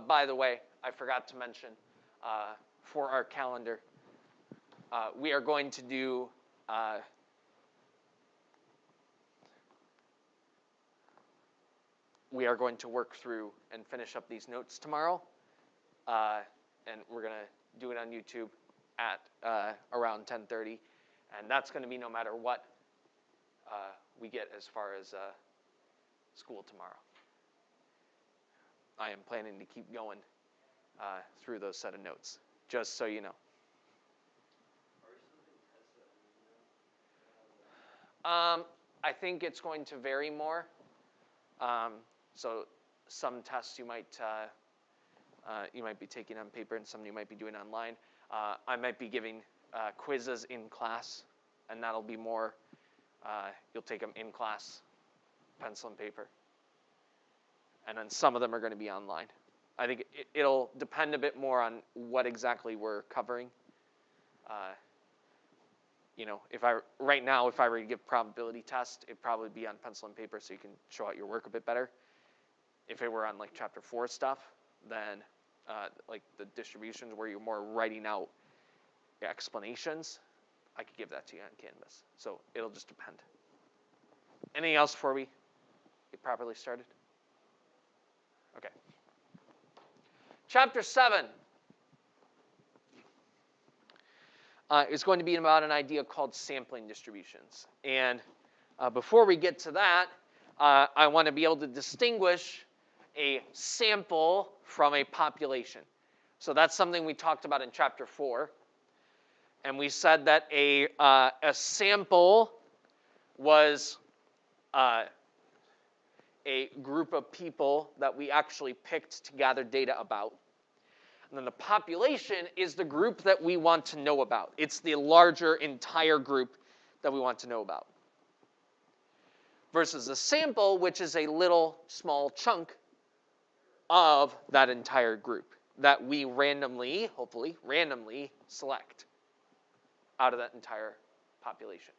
by the way, I forgot to mention, for our calendar, we are going to do we are going to work through and finish up these notes tomorrow, and we're going to do it on YouTube at around 10:30, and that's going to be no matter what we get as far as school tomorrow. I am planning to keep going through those set of notes, just so you know. I think it's going to vary more. So some tests you might be taking on paper, and some you might be doing online. I might be giving quizzes in class, and that'll be more. You'll take them in class, pencil and paper, and then some of them are going to be online. I think it'll depend a bit more on what exactly we're covering. Right now, if I were to give probability test, it'd probably be on pencil and paper so you can show out your work a bit better. If it were on like chapter 4 stuff, then like the distributions where you're more writing out explanations, I could give that to you on Canvas. So it'll just depend. Anything else before we get properly started? Okay. Chapter 7 is going to be about an idea called sampling distributions. And before we get to that, I want to be able to distinguish a sample from a population. So that's something we talked about in chapter 4. And we said that a sample was a group of people that we actually picked to gather data about. And then the population is the group that we want to know about. It's the larger entire group that we want to know about. Versus a sample, which is a little small chunk of that entire group that we randomly, hopefully, randomly select out of that entire population.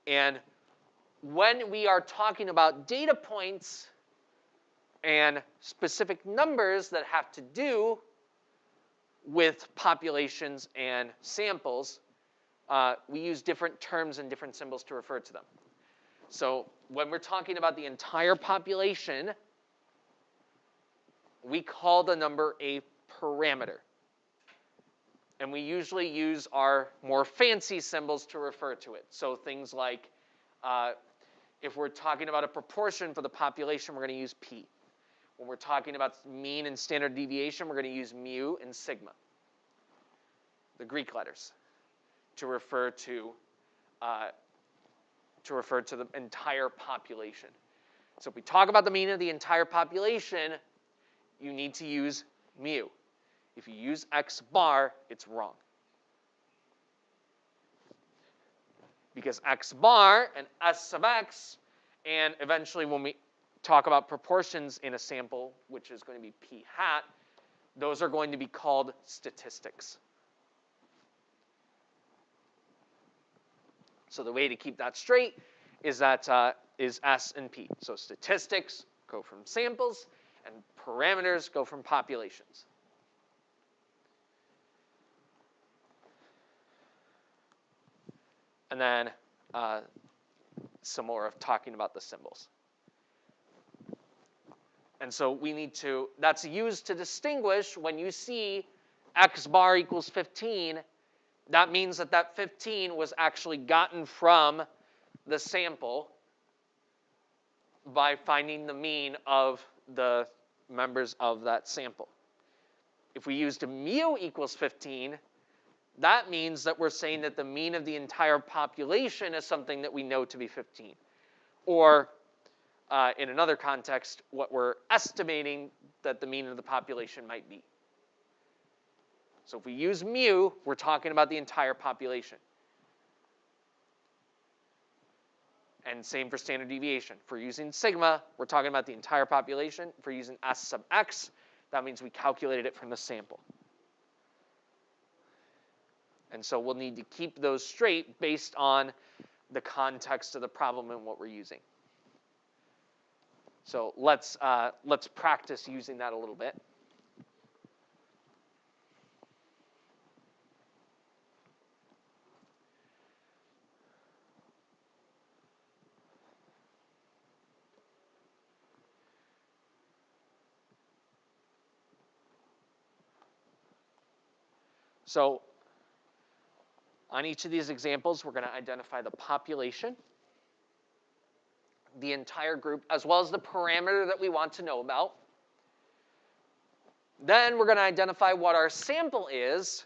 And when we are talking about data points and specific numbers that have to do with populations and samples, we use different terms and different symbols to refer to them. So when we're talking about the entire population, we call the number a parameter. And we usually use our more fancy symbols to refer to it. So things like, if we're talking about a proportion for the population, we're going to use P. When we're talking about mean and standard deviation, we're going to use mu and sigma, the Greek letters, to refer to the entire population. So if we talk about the mean of the entire population, you need to use mu. If you use x bar, it's wrong. Because x bar and s sub x, and eventually when we talk about proportions in a sample, which is going to be p hat, those are going to be called statistics. So the way to keep that straight is that is S and P. So statistics go from samples, and parameters go from populations. And then some more of talking about the symbols. And so we need to, that's used to distinguish when you see x bar equals 15, that means that that 15 was actually gotten from the sample by finding the mean of the members of that sample. If we used mu equals 15, that means that we're saying that the mean of the entire population is something that we know to be 15. Or in another context, what we're estimating that the mean of the population might be. So if we use mu, we're talking about the entire population. And same for standard deviation. If we're using sigma, we're talking about the entire population. If we're using s sub x, that means we calculated it from the sample. And so we'll need to keep those straight based on the context of the problem and what we're using. So let's practice using that a little bit. So on each of these examples, we're going to identify the population, the entire group, as well as the parameter that we want to know about. Then we're going to identify what our sample is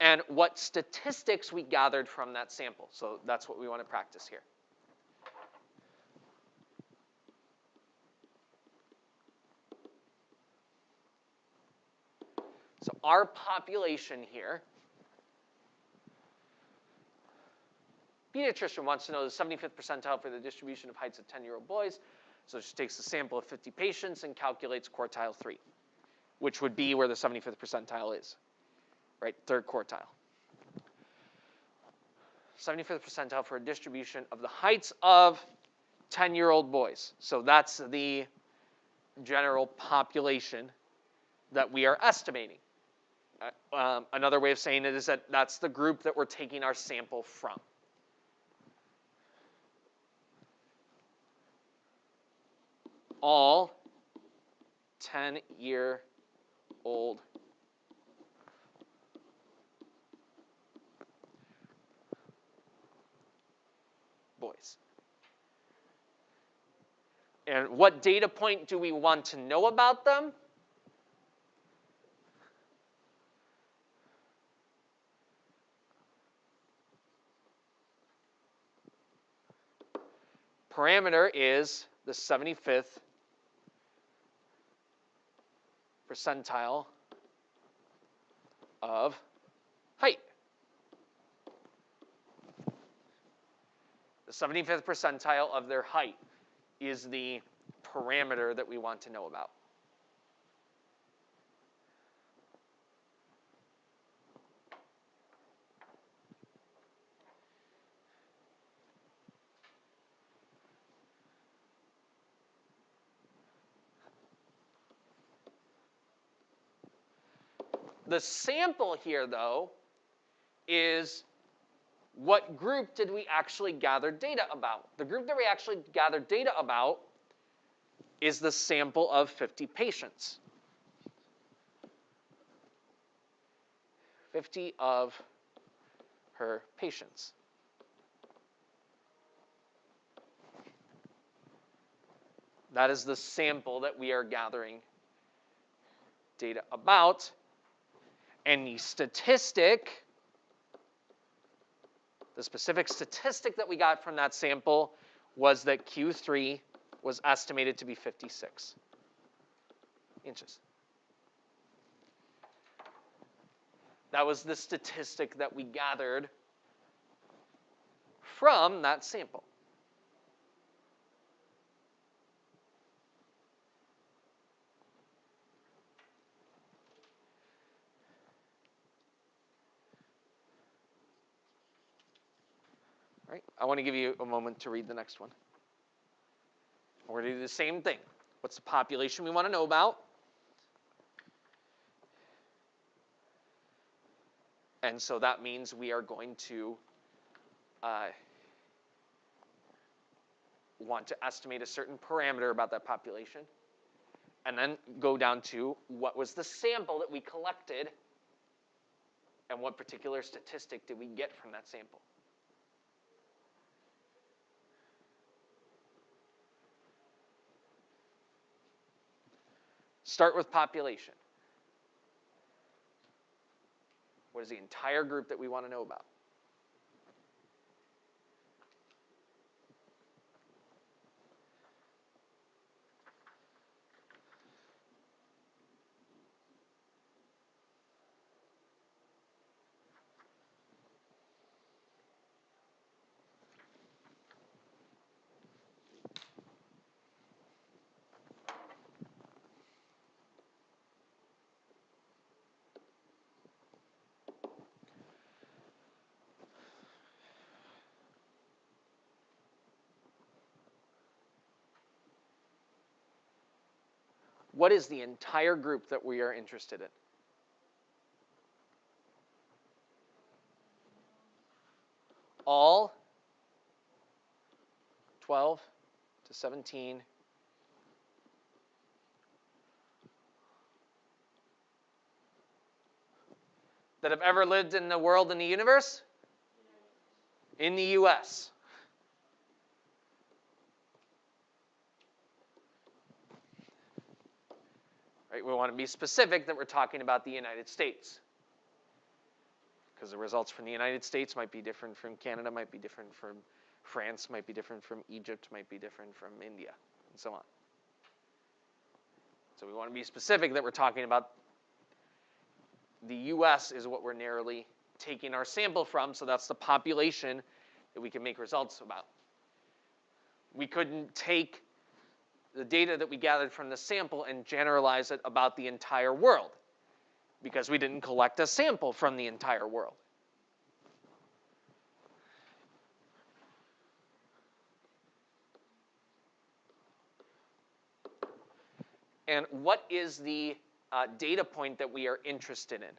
and what statistics we gathered from that sample. So that's what we want to practice here. So our population here, pediatrician wants to know the 75th percentile for the distribution of heights of 10-year-old boys. So she takes a sample of 50 patients and calculates quartile 3, which would be where the 75th percentile is, right? Third quartile. 75th percentile for a distribution of the heights of 10-year-old boys. So that's the general population that we are estimating. Another way of saying it is that that's the group that we're taking our sample from. All 10-year-old boys. And what data point do we want to know about them? Parameter is the 75th percentile of height. The 75th percentile of their height is the parameter that we want to know about. The sample here, though, is what group did we actually gather data about? The group that we actually gathered data about is the sample of 50 patients. 50 of her patients. That is the sample that we are gathering data about. And the statistic, the specific statistic that we got from that sample was that Q3 was estimated to be 56 inches. That was the statistic that we gathered from that sample. All right, I want to give you a moment to read the next one. We're going to do the same thing. What's the population we want to know about? And so that means we are going to want to estimate a certain parameter about that population. And then go down to what was the sample that we collected and what particular statistic did we get from that sample. Start with population. What is the entire group that we want to know about? What is the entire group that we are interested in? All 12 to 17 that have ever lived in the world, in the universe? In the U.S. Right, we want to be specific that we're talking about the United States, because the results from the United States might be different from Canada, might be different from France, might be different from Egypt, might be different from India, and so on. So we want to be specific that we're talking about the U.S. is what we're narrowly taking our sample from, so that's the population that we can make results about. We couldn't take the data that we gathered from the sample and generalize it about the entire world, because we didn't collect a sample from the entire world. And what is the data point that we are interested in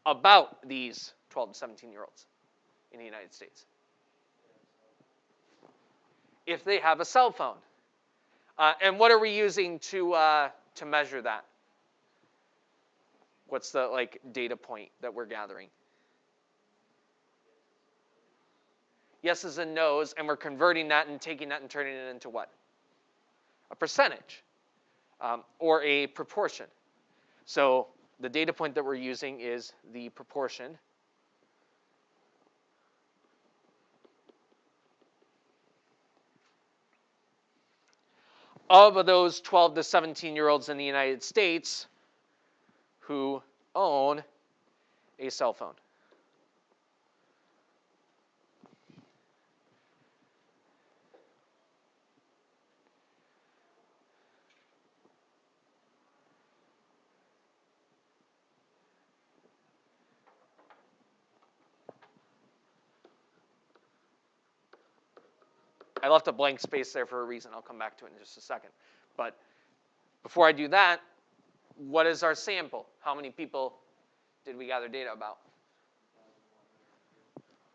about these 12 to 17-year-olds in the United States? If they have a cell phone. And what are we using to measure that? What's the data point that we're gathering? Yeses and nos, and we're converting that and taking that and turning it into what? A percentage, or a proportion. So the data point that we're using is the proportion of those 12 to 17-year-olds in the United States who own a cell phone. I left a blank space there for a reason. I'll come back to it in just a second. But before I do that, what is our sample? How many people did we gather data about?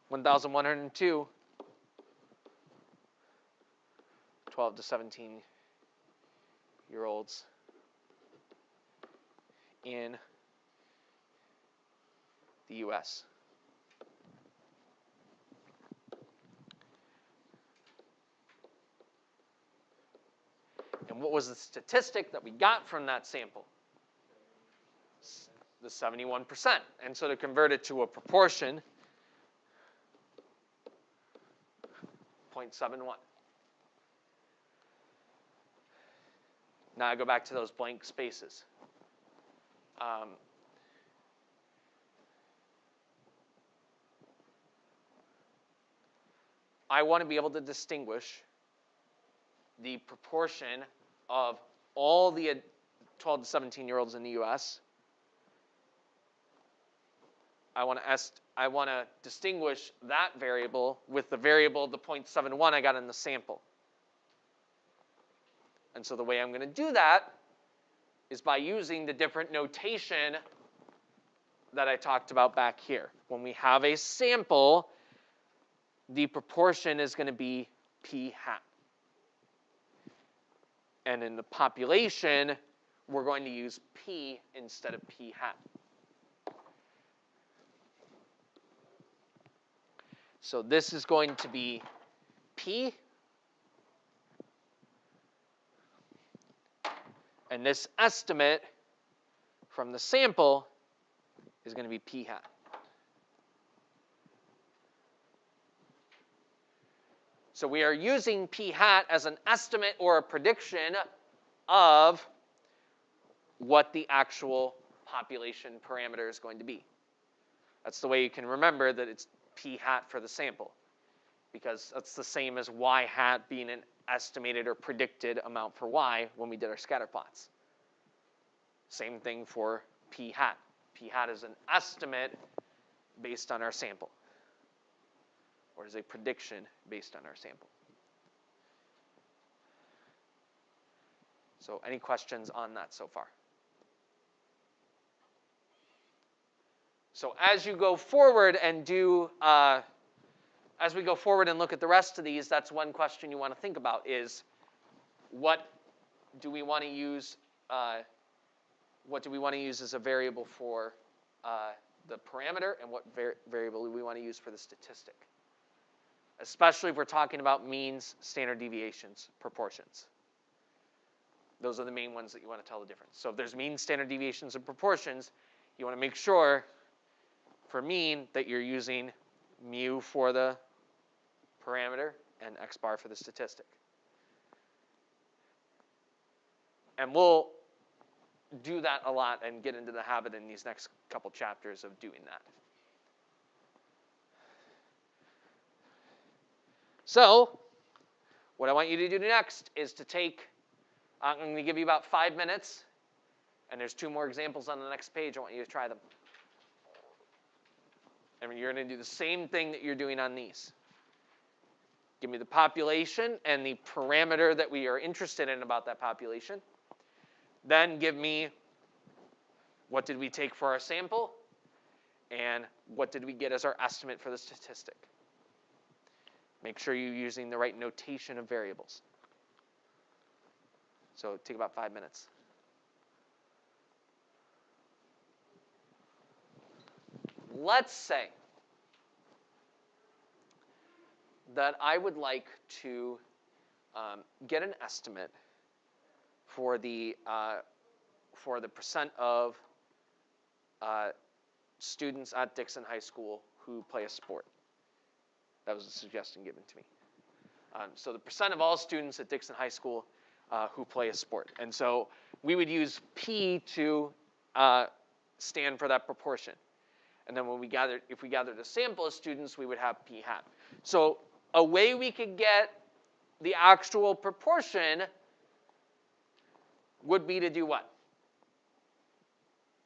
1,102. 12 to 17-year-olds in the U.S. And what was the statistic that we got from that sample? The 71%. And so to convert it to a proportion, 0.71. Now I go back to those blank spaces. I want to be able to distinguish the proportion of all the 12 to 17-year-olds in the U.S. I want to distinguish that variable with the variable, the 0.71 I got in the sample. And so the way I'm going to do that is by using the different notation that I talked about back here. When we have a sample, the proportion is going to be p hat. And in the population, we're going to use p instead of p hat. So this is going to be p. And this estimate from the sample is going to be p hat. So we are using p hat as an estimate or a prediction of what the actual population parameter is going to be. That's the way you can remember that it's p hat for the sample, because that's the same as y hat being an estimated or predicted amount for y when we did our scatter plots. Same thing for p hat. P hat is an estimate based on our sample, or is a prediction based on our sample. So any questions on that so far? So as you go forward and as we go forward and look at the rest of these, that's one question you want to think about is what do we want to use as a variable for the parameter, and what variable we want to use for the statistic. Especially if we're talking about means, standard deviations, proportions. Those are the main ones that you want to tell the difference. So if there's mean, standard deviations, and proportions, you want to make sure for mean that you're using mu for the parameter and x bar for the statistic. And we'll do that a lot and get into the habit in these next couple chapters of doing that. So what I want you to do next is to take, I'm going to give you about 5 minutes, and there's 2 more examples on the next page. I want you to try them. And you're going to do the same thing that you're doing on these. Give me the population and the parameter that we are interested in about that population. Then give me what did we take for our sample, and what did we get as our estimate for the statistic. Make sure you're using the right notation of variables. So take about 5 minutes. Let's say that I would like to get an estimate for the percent of students at Dixon High School who play a sport. That was a suggestion given to me. So the percent of all students at Dixon High School who play a sport. And so we would use P to stand for that proportion. And then when if we gathered a sample of students, we would have P hat. So a way we could get the actual proportion would be to do what?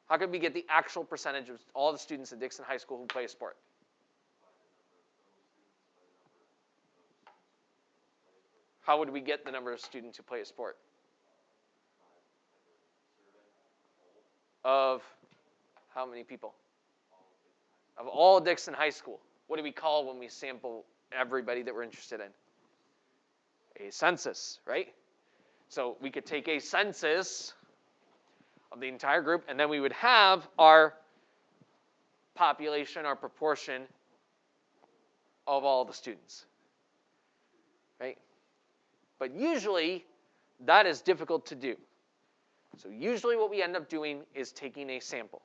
How could we get the actual percentage of all the students at Dixon High School who play a sport? How would we get the number of students who play a sport? Of how many people? Of all Dixon High School. What do we call when we sample everybody that we're interested in? A census, right? So we could take a census of the entire group, and then we would have our population, our proportion of all the students, right? But usually, that is difficult to do. So usually what we end up doing is taking a sample.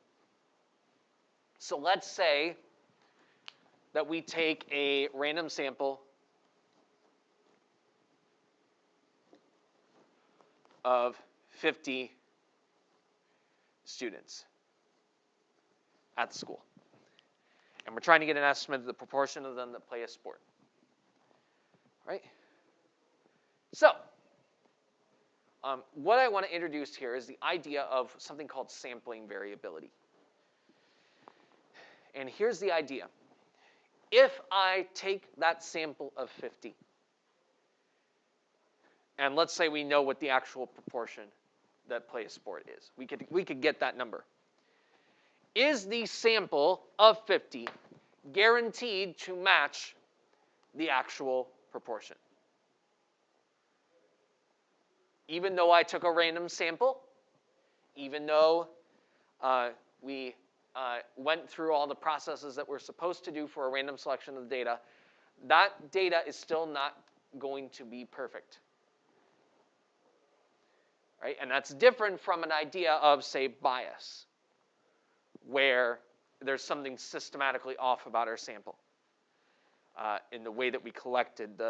So let's say that we take a random sample of 50 students at the school. And we're trying to get an estimate of the proportion of them that play a sport. Right? So, what I want to introduce here is the idea of something called sampling variability. And here's the idea. If I take that sample of 50, and let's say we know what the actual proportion that play a sport is. We could get that number. Is the sample of 50 guaranteed to match the actual proportion? Even though I took a random sample, even though we went through all the processes that we're supposed to do for a random selection of the data, that data is still not going to be perfect. Right? And that's different from an idea of, say, bias, where there's something systematically off about our sample in the way that we collected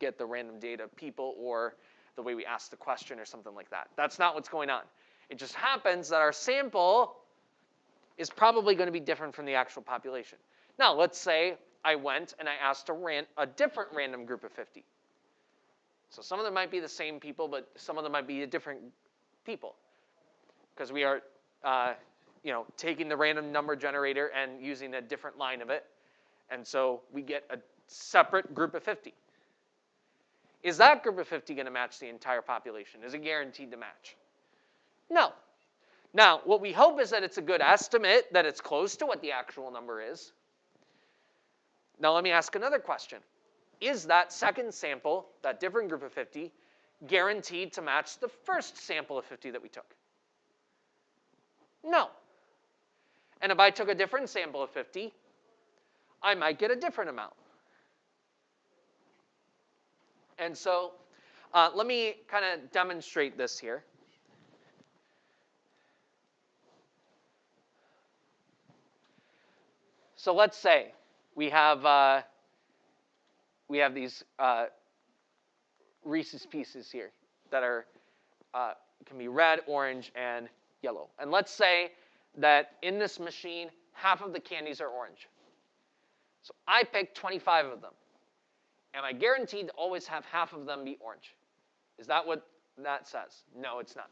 get the random data of people, or the way we asked the question or something like that. That's not what's going on. It just happens that our sample is probably going to be different from the actual population. Now, let's say I went and I asked a different random group of 50. So some of them might be the same people, but some of them might be different people, because we are taking the random number generator and using a different line of it, and so we get a separate group of 50. Is that group of 50 going to match the entire population? Is it guaranteed to match? No. Now, what we hope is that it's a good estimate, that it's close to what the actual number is. Now, let me ask another question. Is that second sample, that different group of 50, guaranteed to match the first sample of 50 that we took? No. And if I took a different sample of 50, I might get a different amount. And so let me kind of demonstrate this here. So let's say we have these Reese's Pieces here that are can be red, orange, and yellow. And let's say that in this machine, half of the candies are orange. So I picked 25 of them. Am I guaranteed to always have half of them be orange? Is that what that says? No, it's not.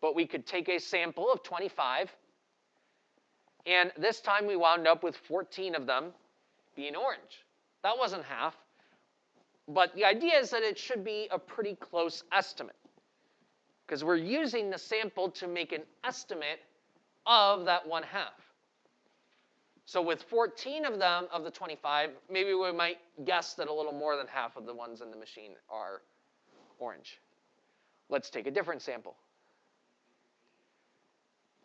But we could take a sample of 25, and this time we wound up with 14 of them being orange. That wasn't half, but the idea is that it should be a pretty close estimate, because we're using the sample to make an estimate of that one half. So with 14 of them, of the 25, maybe we might guess that a little more than half of the ones in the machine are orange. Let's take a different sample.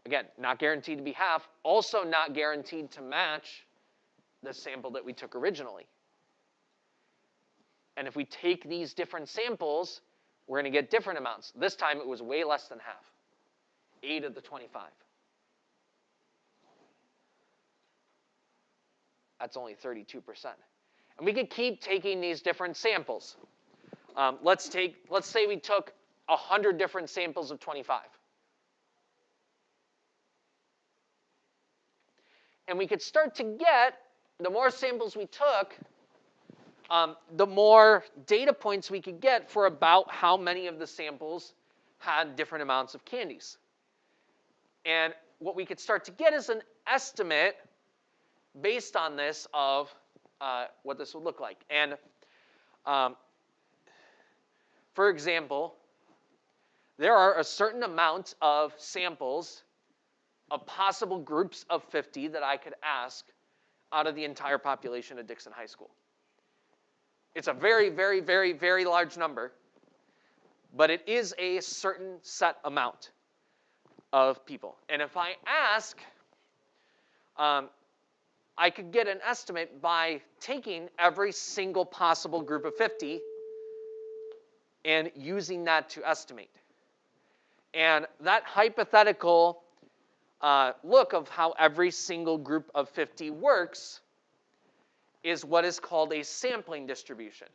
Again, not guaranteed to be half, also not guaranteed to match the sample that we took originally. And if we take these different samples, we're going to get different amounts. This time it was way less than half, 8 of the 25. That's only 32%. And we could keep taking these different samples. Let's say we took 100 different samples of 25. And we could start to get, the more samples we took, the more data points we could get for about how many of the samples had different amounts of candies. And what we could start to get is an estimate based on this of what this would look like. And for example, there are a certain amount of samples of possible groups of 50 that I could ask out of the entire population of Dixon High School. It's a very, very, very, very large number, but it is a certain set amount of people. And if I ask, I could get an estimate by taking every single possible group of 50 and using that to estimate. And that hypothetical look of how every single group of 50 works is what is called a sampling distribution.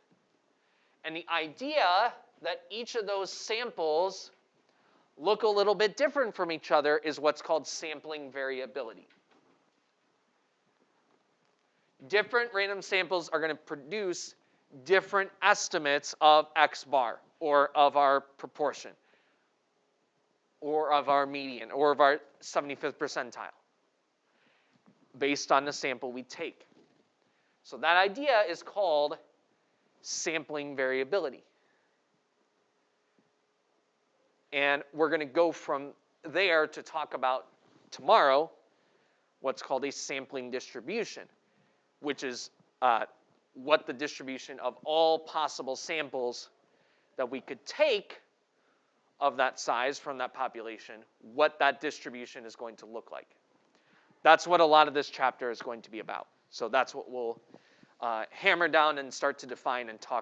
And the idea that each of those samples look a little bit different from each other is what's called sampling variability. Different random samples are going to produce different estimates of X bar, or of our proportion, or of our median, or of our 75th percentile, based on the sample we take. So that idea is called sampling variability. And we're going to go from there to talk about tomorrow what's called a sampling distribution, which is what the distribution of all possible samples that we could take of that size from that population, what that distribution is going to look like. That's what a lot of this chapter is going to be about. So that's what we'll hammer down and start to define and talk